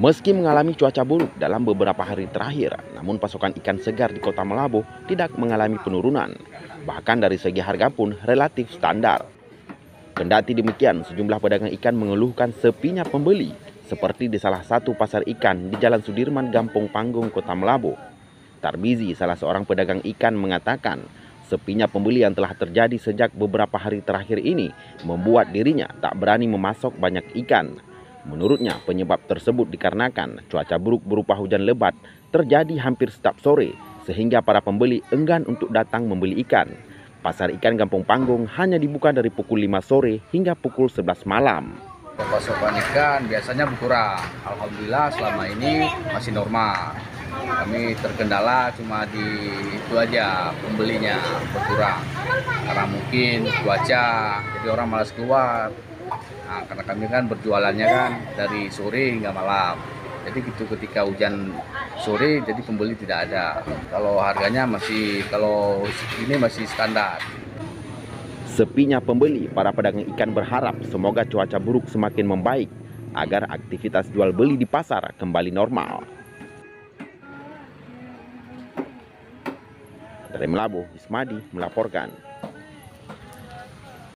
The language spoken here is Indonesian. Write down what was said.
Meski mengalami cuaca buruk dalam beberapa hari terakhir, namun pasokan ikan segar di Kota Malabo tidak mengalami penurunan. Bahkan dari segi harga pun relatif standar. Kendati demikian, sejumlah pedagang ikan mengeluhkan sepinya pembeli, seperti di salah satu pasar ikan di Jalan Sudirman, Gampong Panggung, Kota Malabo. Tarmizi, salah seorang pedagang ikan, mengatakan sepinya pembeli yang telah terjadi sejak beberapa hari terakhir ini membuat dirinya tak berani memasok banyak ikan. Menurutnya, penyebab tersebut dikarenakan cuaca buruk berupa hujan lebat terjadi hampir setiap sore, sehingga para pembeli enggan untuk datang membeli ikan. Pasar ikan Gampong Panggung hanya dibuka dari pukul 5 sore hingga pukul 11 malam. Pasokan ikan biasanya berkurang. Alhamdulillah selama ini masih normal. Kami terkendala cuma di itu aja, pembelinya berkurang. Karena mungkin cuaca, jadi orang malas keluar. Nah, karena kami kan berjualannya kan dari sore hingga malam. Jadi gitu, ketika hujan sore jadi pembeli tidak ada. Kalau harganya kalau ini masih standar. Sepinya pembeli, para pedagang ikan berharap semoga cuaca buruk semakin membaik agar aktivitas jual beli di pasar kembali normal. Dari Malabo, Ismadi melaporkan.